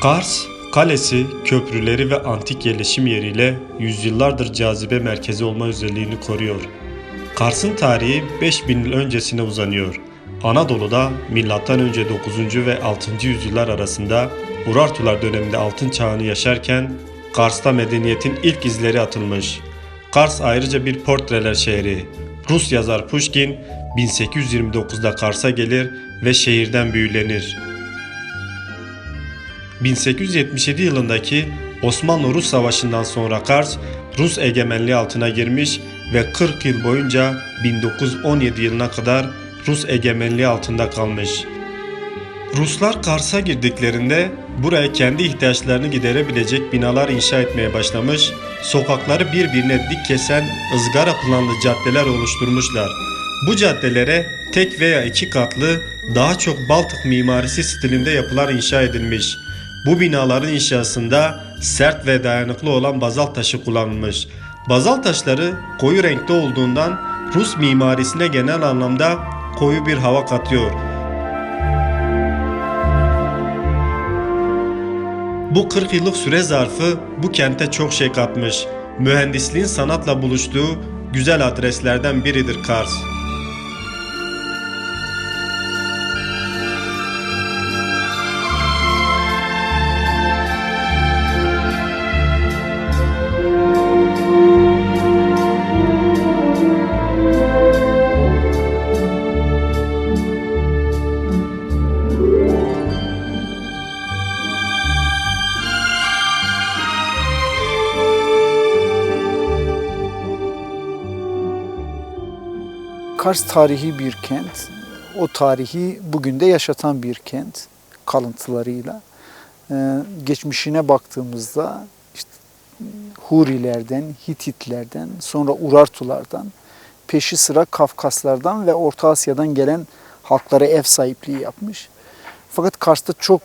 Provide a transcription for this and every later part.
Kars, kalesi, köprüleri ve antik yerleşim yeriyle yüzyıllardır cazibe merkezi olma özelliğini koruyor. Kars'ın tarihi 5000 yıl öncesine uzanıyor. Anadolu'da M.Ö. 9. ve 6. yüzyıllar arasında Urartular döneminde altın çağını yaşarken Kars'ta medeniyetin ilk izleri atılmış. Kars ayrıca bir portreler şehri. Rus yazar Pushkin 1829'da Kars'a gelir ve şehirden büyülenir. 1877 yılındaki Osmanlı-Rus Savaşı'ndan sonra Kars, Rus egemenliği altına girmiş ve 40 yıl boyunca 1917 yılına kadar Rus egemenliği altında kalmış. Ruslar Kars'a girdiklerinde buraya kendi ihtiyaçlarını giderebilecek binalar inşa etmeye başlamış, sokakları birbirine dik kesen ızgara planlı caddeler oluşturmuşlar. Bu caddelere tek veya iki katlı, daha çok Baltık mimarisi stilinde yapılar inşa edilmiş. Bu binaların inşasında sert ve dayanıklı olan bazalt taşı kullanılmış. Bazalt taşları koyu renkte olduğundan Rus mimarisine genel anlamda koyu bir hava katıyor. Bu 40 yıllık süre zarfı bu kente çok şey katmış. Mühendisliğin sanatla buluştuğu güzel adreslerden biridir Kars. Kars tarihi bir kent. O tarihi bugün de yaşatan bir kent kalıntılarıyla. Geçmişine baktığımızda işte Hurilerden, Hititlerden, sonra Urartulardan, peşi sıra Kafkaslardan ve Orta Asya'dan gelen halklara ev sahipliği yapmış. Fakat Kars'ta çok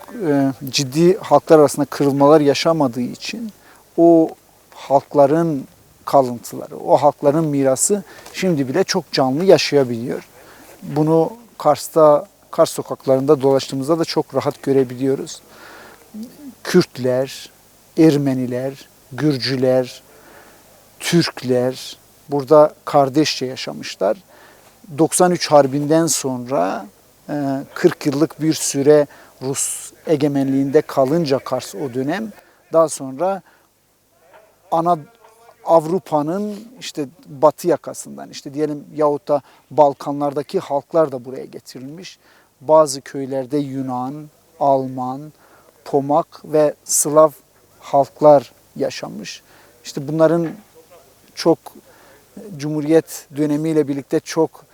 ciddi halklar arasında kırılmalar yaşamadığı için o halkların kalıntıları, o halkların mirası şimdi bile çok canlı yaşayabiliyor. Bunu Kars'ta, Kars sokaklarında dolaştığımızda da çok rahat görebiliyoruz. Kürtler, Ermeniler, Gürcüler, Türkler burada kardeşçe yaşamışlar. 93 Harbi'nden sonra 40 yıllık bir süre Rus egemenliğinde kalınca Kars o dönem, daha sonra Avrupa'nın işte batı yakasından, işte diyelim yahut da Balkanlardaki halklar da buraya getirilmiş. Bazı köylerde Yunan, Alman, Pomak ve Slav halklar yaşamış. İşte bunların çok Cumhuriyet dönemiyle birlikte çok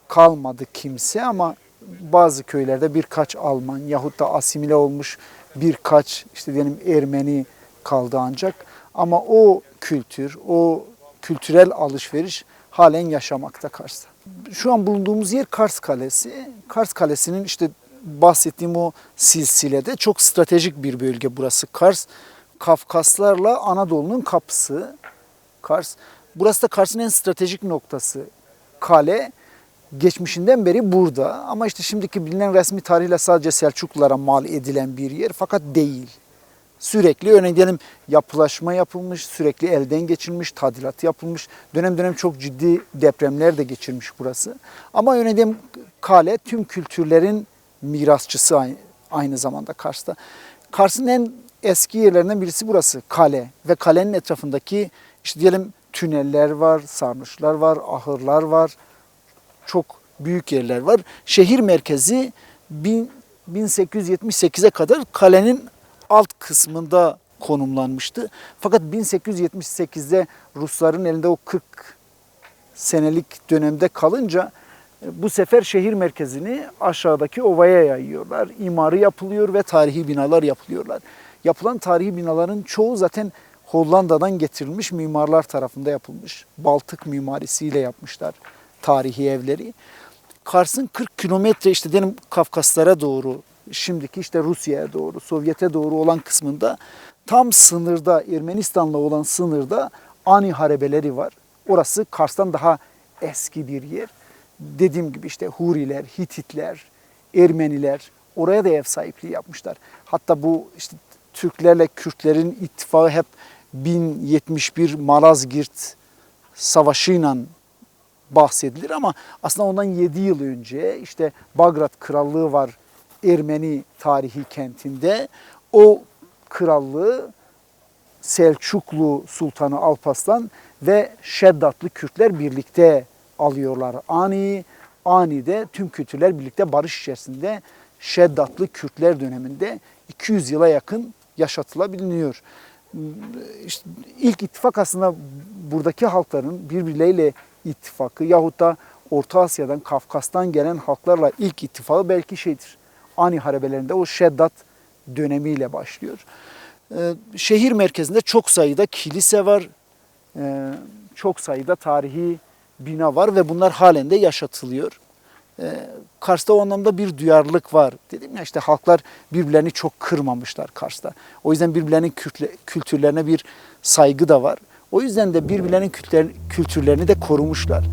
kalmadı kimse ama bazı köylerde birkaç Alman yahut da asimile olmuş birkaç işte diyelim Ermeni kaldı ancak. Ama o kültür, o kültürel alışveriş halen yaşamakta Kars'ta. Şu an bulunduğumuz yer Kars Kalesi. Kars Kalesi'nin işte bahsettiğim o silsilede çok stratejik bir bölge burası. Kars, Kafkaslarla Anadolu'nun kapısı. Kars. Burası da Kars'ın en stratejik noktası. Kale geçmişinden beri burada ama işte şimdiki bilinen resmi tarihle sadece Selçuklulara mal edilen bir yer fakat değil. Sürekli örneğin diyelim yapılaşma yapılmış, sürekli elden geçirilmiş, tadilat yapılmış. Dönem dönem çok ciddi depremler de geçirmiş burası. Ama örneğin diyelim kale tüm kültürlerin mirasçısı aynı zamanda Kars'ta. Kars'ın en eski yerlerinden birisi burası kale ve kalenin etrafındaki işte diyelim tüneller var, sarnıçlar var, ahırlar var. Çok büyük yerler var. Şehir merkezi 1878'e kadar kalenin alt kısmında konumlanmıştı. Fakat 1878'de Rusların elinde o 40 senelik dönemde kalınca bu sefer şehir merkezini aşağıdaki ovaya yayıyorlar. İmarı yapılıyor ve tarihi binalar yapılıyorlar. Yapılan tarihi binaların çoğu zaten Hollanda'dan getirilmiş mimarlar tarafından yapılmış. Baltık mimarisiyle yapmışlar tarihi evleri. Kars'ın 40 kilometre işte diyelim Kafkaslara doğru, şimdiki işte Rusya'ya doğru, Sovyet'e doğru olan kısmında tam sınırda, Ermenistan'la olan sınırda Ani harebeleri var. Orası Kars'tan daha eski bir yer. Dediğim gibi işte Huriler, Hititler, Ermeniler, oraya da ev sahipliği yapmışlar. Hatta bu işte Türklerle Kürtlerin ittifakı hep 1071 Malazgirt Savaşı'yla bahsedilir ama aslında ondan 7 yıl önce işte Bagrat Krallığı var Ermeni tarihi kentinde. O krallığı Selçuklu Sultanı Alparslan ve Şeddatlı Kürtler birlikte alıyorlar. Ani'de tüm kültürler birlikte barış içerisinde Şeddatlı Kürtler döneminde 200 yıla yakın yaşatılabiliyor. İşte ilk ittifak aslında buradaki halkların birbirleriyle ittifakı yahut da Orta Asya'dan, Kafkas'tan gelen halklarla ilk ittifakı belki Ani harebelerinde o Şeddat dönemiyle başlıyor. Şehir merkezinde çok sayıda kilise var, çok sayıda tarihi bina var ve bunlar halen de yaşatılıyor. Kars'ta o anlamda bir duyarlılık var. Dedim ya işte halklar birbirlerini çok kırmamışlar Kars'ta. O yüzden birbirlerinin kültürlerine bir saygı da var. O yüzden de birbirlerinin kültürlerini de korumuşlar.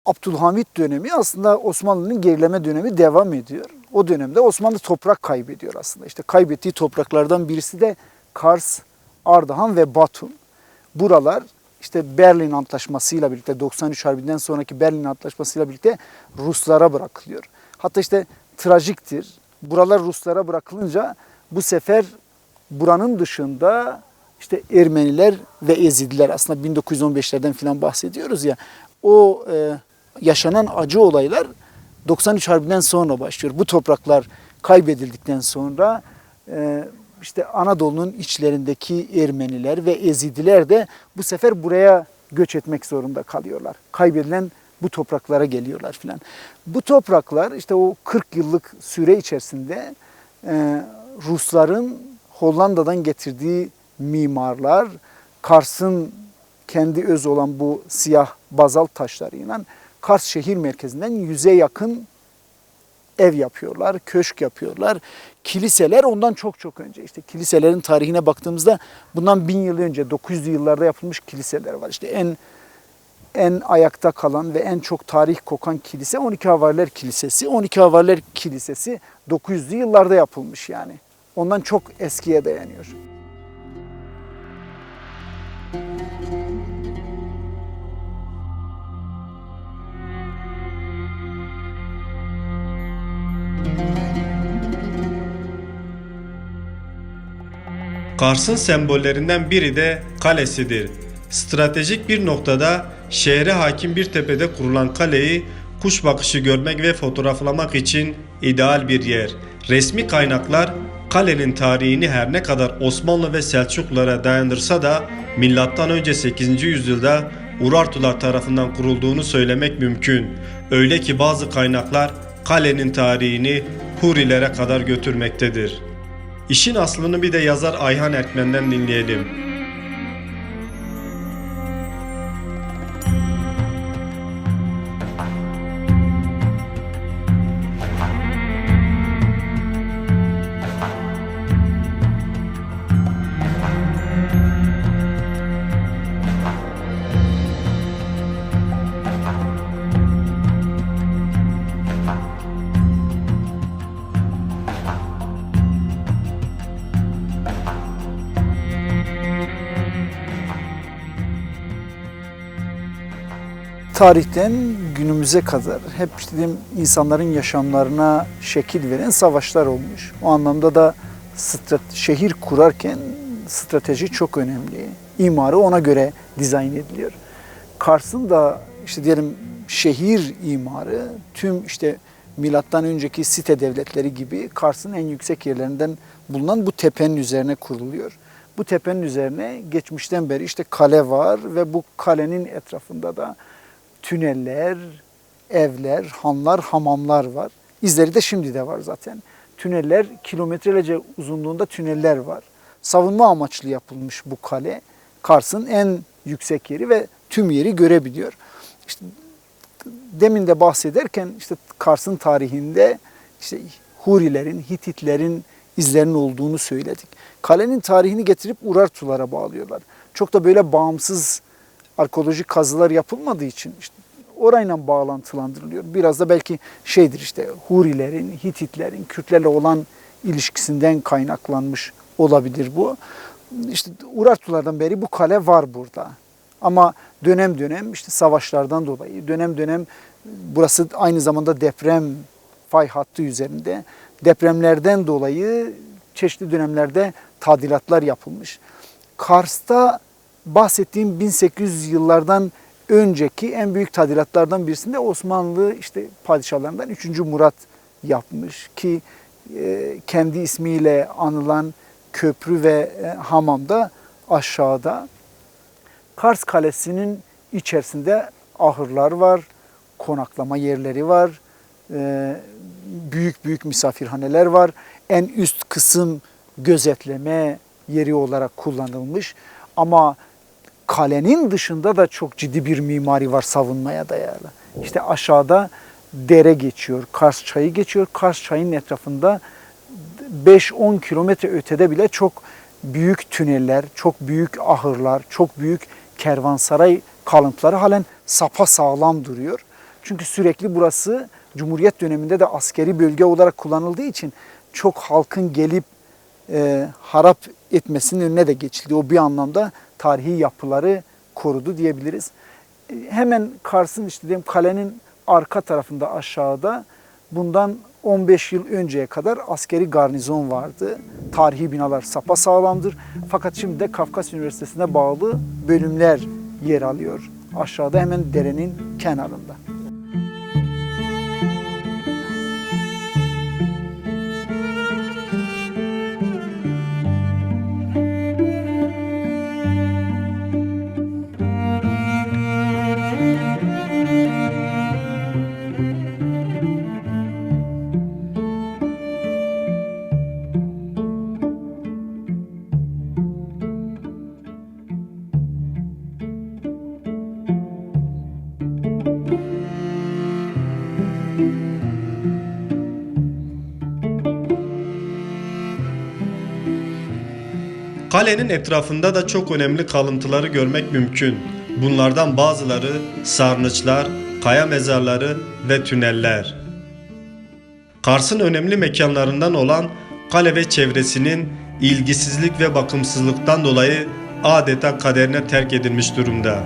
Abdülhamit dönemi aslında Osmanlı'nın gerileme dönemi devam ediyor. O dönemde Osmanlı toprak kaybediyor aslında. İşte kaybettiği topraklardan birisi de Kars, Ardahan ve Batum. Buralar işte Berlin Antlaşması'yla birlikte 93 Harbi'nden sonraki Berlin Antlaşması'yla birlikte Ruslara bırakılıyor. Hatta işte trajiktir. Buralar Ruslara bırakılınca bu sefer buranın dışında işte Ermeniler ve Ezidiler aslında 1915'lerden falan bahsediyoruz ya. O yaşanan acı olaylar 93 Harbi'nden sonra başlıyor. Bu topraklar kaybedildikten sonra işte Anadolu'nun içlerindeki Ermeniler ve Ezidiler de bu sefer buraya göç etmek zorunda kalıyorlar. Kaybedilen bu topraklara geliyorlar filan. Bu topraklar işte o 40 yıllık süre içerisinde Rusların Hollanda'dan getirdiği mimarlar, Kars'ın kendi öz olan bu siyah bazalt taşlarıyla Kars şehir merkezinden 100'e yakın ev yapıyorlar, köşk yapıyorlar. Kiliseler ondan çok önce. İşte kiliselerin tarihine baktığımızda bundan 1000 yıl önce 900'lü yıllarda yapılmış kiliseler var. İşte en ayakta kalan ve en çok tarih kokan kilise 12 Havariler Kilisesi. 12 Havariler Kilisesi 900'lü yıllarda yapılmış yani. Ondan çok eskiye dayanıyor. Kars'ın sembollerinden biri de kalesidir. Stratejik bir noktada şehre hakim bir tepede kurulan kaleyi kuş bakışı görmek ve fotoğraflamak için ideal bir yer. Resmi kaynaklar kalenin tarihini her ne kadar Osmanlı ve Selçuklulara dayandırsa da M.Ö. 8. yüzyılda Urartular tarafından kurulduğunu söylemek mümkün. Öyle ki bazı kaynaklar kalenin tarihini Hurilere kadar götürmektedir. İşin aslını bir de yazar Ayhan Erkmen'den dinleyelim. tarihten günümüze kadar hep işte diyeyim, insanların yaşamlarına şekil veren savaşlar olmuş. O anlamda da şehir kurarken strateji çok önemli. İmarı ona göre dizayn ediliyor. Kars'ın da işte diyelim şehir imarı tüm işte milattan önceki site devletleri gibi Kars'ın en yüksek yerlerinden bulunan bu tepenin üzerine kuruluyor. Bu tepenin üzerine geçmişten beri işte kale var ve bu kalenin etrafında da tüneller, evler, hanlar, hamamlar var. İzleri de şimdi de var zaten. Tüneller, kilometrelerce uzunluğunda tüneller var. Savunma amaçlı yapılmış bu kale. Kars'ın en yüksek yeri ve tüm yeri görebiliyor. İşte demin de bahsederken işte Kars'ın tarihinde işte Hurilerin, Hititlerin izlerinin olduğunu söyledik. Kalenin tarihini getirip Urartulara bağlıyorlar. Çok da böyle bağımsız arkeolojik kazılar yapılmadığı için işte orayla bağlantılandırılıyor. Biraz da belki şeydir işte Hurilerin, Hititlerin, Kürtlerle olan ilişkisinden kaynaklanmış olabilir bu. İşte Urartulardan beri bu kale var burada. Ama dönem dönem işte savaşlardan dolayı, dönem dönem burası aynı zamanda deprem fay hattı üzerinde. Depremlerden dolayı çeşitli dönemlerde tadilatlar yapılmış. Kars'ta bahsettiğim 1800 yıllardan önceki en büyük tadilatlardan birisinde Osmanlı işte padişahlarından 3. Murat yapmış ki kendi ismiyle anılan köprü ve hamam da aşağıda. Kars Kalesi'nin içerisinde ahırlar var, konaklama yerleri var, büyük büyük misafirhaneler var. En üst kısım gözetleme yeri olarak kullanılmış. Ama kalenin dışında da çok ciddi bir mimari var savunmaya dayalı. İşte aşağıda dere geçiyor, Kars Çayı geçiyor. Kars Çayı'nın etrafında 5-10 kilometre ötede bile çok büyük tüneller, çok büyük ahırlar, çok büyük kervansaray kalıntıları halen sapasağlam duruyor. Çünkü sürekli burası Cumhuriyet döneminde de askeri bölge olarak kullanıldığı için çok halkın gelip harap etmesinin önüne de geçildi. O bir anlamda tarihi yapıları korudu diyebiliriz. Hemen Kars'ın işte diyelim kalenin arka tarafında aşağıda bundan 15 yıl önceye kadar askeri garnizon vardı. Tarihi binalar sapasağlamdır. Fakat şimdi de Kafkas Üniversitesi'ne bağlı bölümler yer alıyor. Aşağıda hemen derenin kenarında. Kalenin etrafında da çok önemli kalıntıları görmek mümkün. Bunlardan bazıları sarnıçlar, kaya mezarları ve tüneller. Kars'ın önemli mekanlarından olan kale ve çevresinin ilgisizlik ve bakımsızlıktan dolayı adeta kaderine terk edilmiş durumda.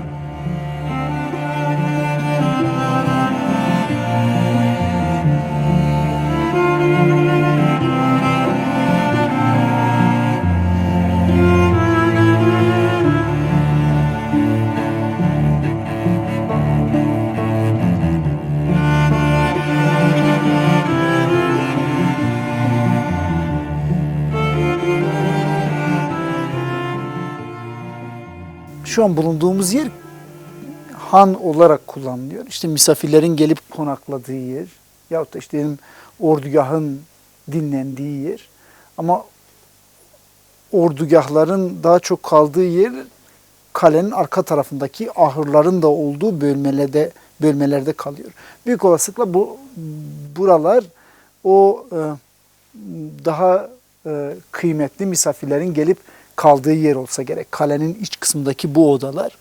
Şu an bulunduğumuz yer han olarak kullanılıyor. İşte misafirlerin gelip konakladığı yer yahut da işte ordugahın dinlendiği yer. Ama ordugahların daha çok kaldığı yer kalenin arka tarafındaki ahırların da olduğu bölmelerde kalıyor. Büyük olasılıkla buralar o daha kıymetli misafirlerin gelip kaldığı yer olsa gerek. Kalenin iç kısmındaki bu odalar.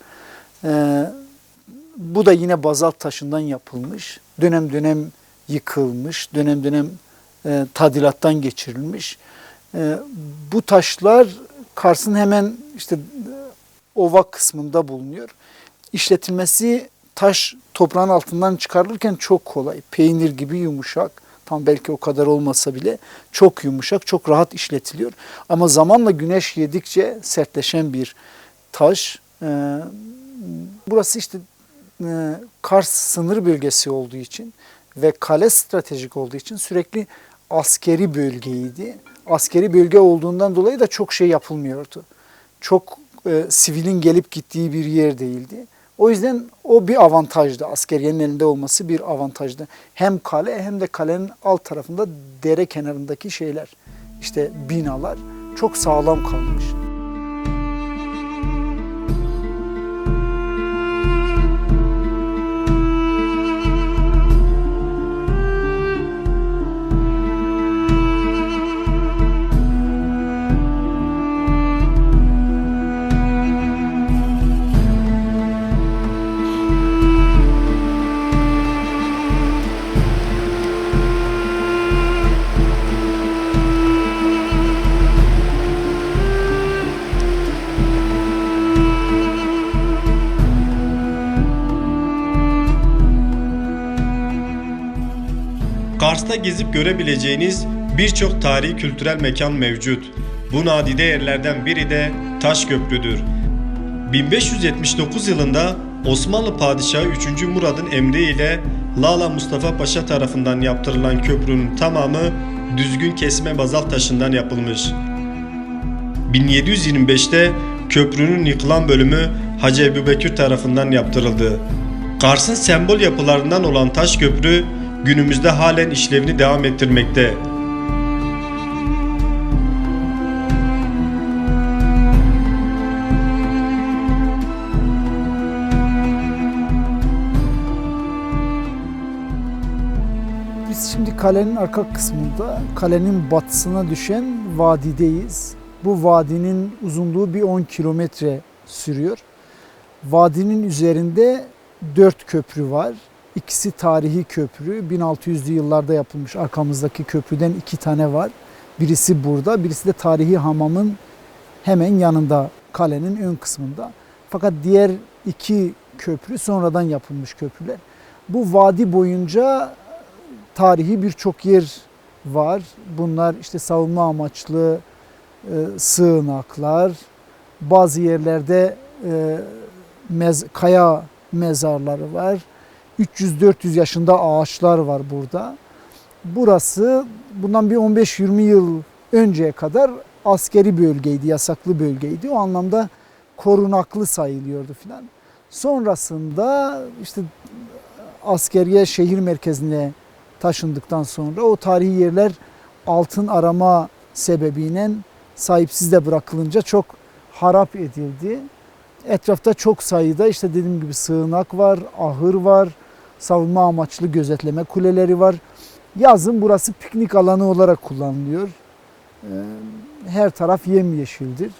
Bu da yine bazalt taşından yapılmış. Dönem dönem yıkılmış. Dönem dönem tadilattan geçirilmiş. Bu taşlar Kars'ın hemen işte ova kısmında bulunuyor. İşletilmesi taş toprağın altından çıkarılırken çok kolay. Peynir gibi yumuşak. Tam belki o kadar olmasa bile çok yumuşak, çok rahat işletiliyor. Ama zamanla güneş yedikçe sertleşen bir taş. Burası işte Kars sınır bölgesi olduğu için ve kale stratejik olduğu için sürekli askeri bölgeydi. Askeri bölge olduğundan dolayı da çok şey yapılmıyordu. Çok sivilin gelip gittiği bir yer değildi. O yüzden o bir avantajdı. Askeriyenin elinde olması bir avantajdı. Hem kale hem de kalenin alt tarafında dere kenarındaki şeyler, işte binalar çok sağlam kalmış. Kars'ta gezip görebileceğiniz birçok tarihi kültürel mekan mevcut. Bu nadide yerlerden biri de Taş Köprü'dür. 1579 yılında Osmanlı Padişahı 3. Murad'ın emriyle Lala Mustafa Paşa tarafından yaptırılan köprünün tamamı düzgün kesme bazalt taşından yapılmış. 1725'te köprünün yıkılan bölümü Hacı Ebubekir tarafından yaptırıldı. Kars'ın sembol yapılarından olan Taş Köprü günümüzde halen işlevini devam ettirmekte. Biz şimdi kalenin arka kısmında, kalenin batısına düşen vadideyiz. Bu vadinin uzunluğu bir 10 kilometre sürüyor. Vadinin üzerinde 4 köprü var. İkisi tarihi köprü. 1600'lü yıllarda yapılmış. Arkamızdaki köprüden 2 tane var. Birisi burada, birisi de tarihi hamamın hemen yanında, kalenin ön kısmında. Fakat diğer 2 köprü sonradan yapılmış köprüler. Bu vadi boyunca tarihi birçok yer var. Bunlar işte savunma amaçlı sığınaklar. Bazı yerlerde kaya mezarları var. 300-400 yaşında ağaçlar var burada. Burası bundan bir 15-20 yıl önceye kadar askeri bölgeydi, yasaklı bölgeydi. O anlamda korunaklı sayılıyordu filan. Sonrasında işte askeriye şehir merkezine taşındıktan sonra o tarihi yerler altın arama sebebiyle sahipsiz de bırakılınca çok harap edildi. Etrafta çok sayıda işte dediğim gibi sığınak var, ahır var, savunma amaçlı gözetleme kuleleri var. Yazın burası piknik alanı olarak kullanılıyor. Her taraf yemyeşildir.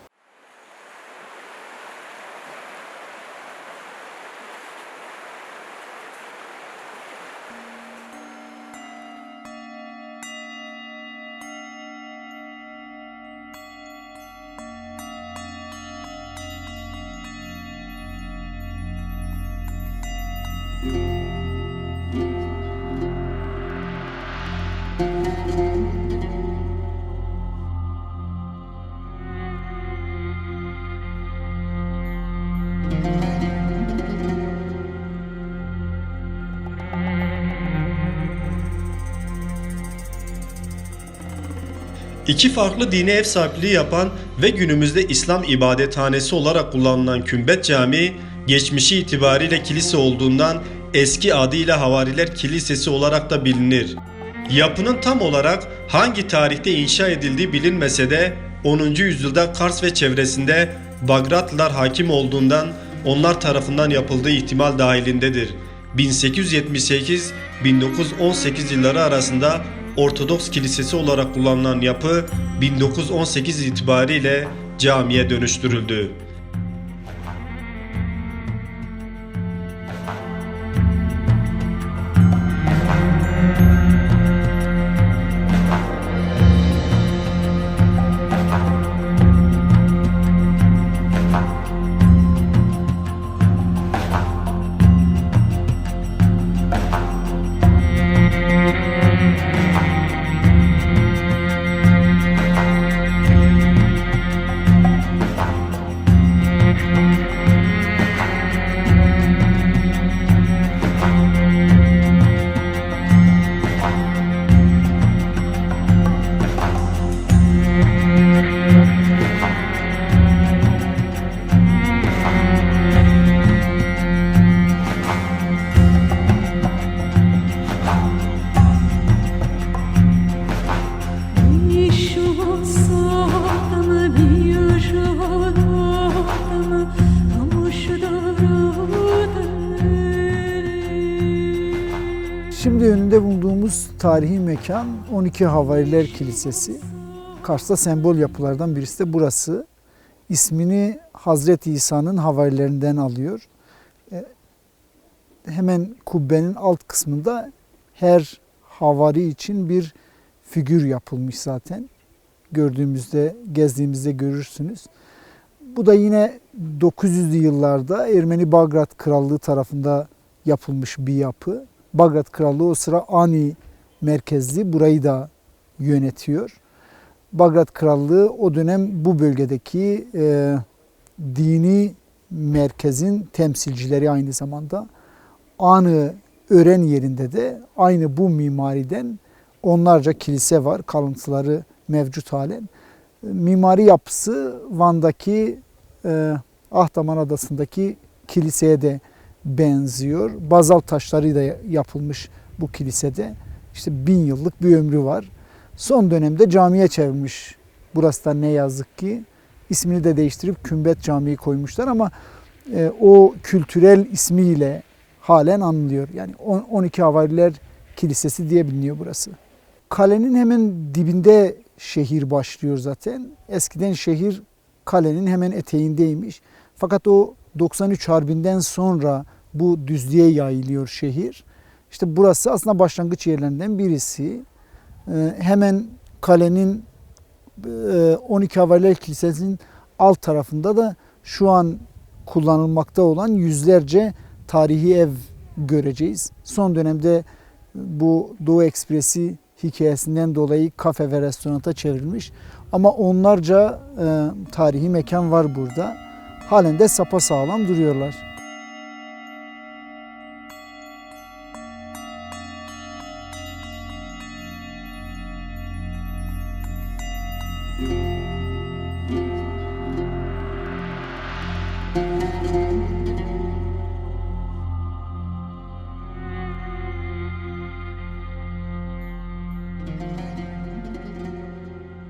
İki farklı dine ev sahipliği yapan ve günümüzde İslam ibadethanesi olarak kullanılan Kümbet Camii, geçmişi itibariyle kilise olduğundan eski adıyla Havariler Kilisesi olarak da bilinir. Yapının tam olarak hangi tarihte inşa edildiği bilinmese de 10. yüzyılda Kars ve çevresinde Bagratlılar hakim olduğundan onlar tarafından yapıldığı ihtimal dahilindedir. 1878-1918 yılları arasında Ortodoks Kilisesi olarak kullanılan yapı 1918 itibariyle camiye dönüştürüldü. Şimdi önünde bulunduğumuz tarihi mekan 12 Havariler Kilisesi. Kars'ta sembol yapılardan birisi de burası. İsmini Hazreti İsa'nın havarilerinden alıyor. Hemen kubbenin alt kısmında her havari için bir figür yapılmış zaten. Gördüğümüzde, gezdiğimizde görürsünüz. Bu da yine 900'lü yıllarda Ermeni Bagrat Krallığı tarafında yapılmış bir yapı. Bagrat Krallığı o sıra Ani merkezli, burayı da yönetiyor. Bagrat Krallığı o dönem bu bölgedeki dini merkezin temsilcileri aynı zamanda. Anı Ören yerinde de aynı bu mimariden onlarca kilise var. Kalıntıları mevcut halen. Mimari yapısı Van'daki Ahtaman Adası'ndaki kiliseye de benziyor. Bazalt taşlarıyla yapılmış bu kilisede. İşte 1000 yıllık bir ömrü var. Son dönemde camiye çevirmiş. Burası da ne yazık ki. İsmini de değiştirip Kümbet Camii koymuşlar ama o kültürel ismiyle halen anılıyor. Yani 12 Havariler Kilisesi diye biliniyor burası. Kalenin hemen dibinde şehir başlıyor zaten. Eskiden şehir kalenin hemen eteğindeymiş. Fakat o 93 Harbi'nden sonra bu düzlüğe yayılıyor şehir. İşte burası aslında başlangıç yerlerinden birisi. Hemen kalenin 12 Havariler Kilisesi'nin alt tarafında da şu an kullanılmakta olan yüzlerce tarihi ev göreceğiz. Son dönemde bu Doğu Ekspresi hikayesinden dolayı kafe ve restoranta çevrilmiş. Ama onlarca tarihi mekan var burada. Halen de sapasağlam duruyorlar.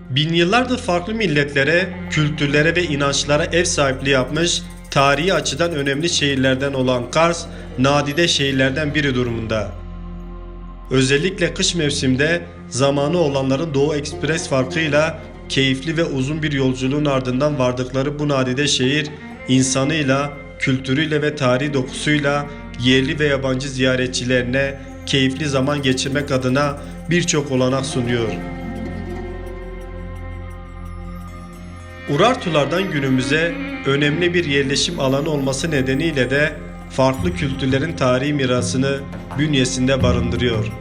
Bin yıllardır farklı milletlere, kültürlere ve inançlara ev sahipliği yapmış, tarihi açıdan önemli şehirlerden olan Kars, nadide şehirlerden biri durumunda. Özellikle kış mevsiminde zamanı olanların Doğu Ekspres farkıyla keyifli ve uzun bir yolculuğun ardından vardıkları bu nadide şehir, insanıyla, kültürüyle ve tarihi dokusuyla yerli ve yabancı ziyaretçilerine keyifli zaman geçirmek adına birçok olanak sunuyor. Urartulardan günümüze önemli bir yerleşim alanı olması nedeniyle de farklı kültürlerin tarihi mirasını bünyesinde barındırıyor.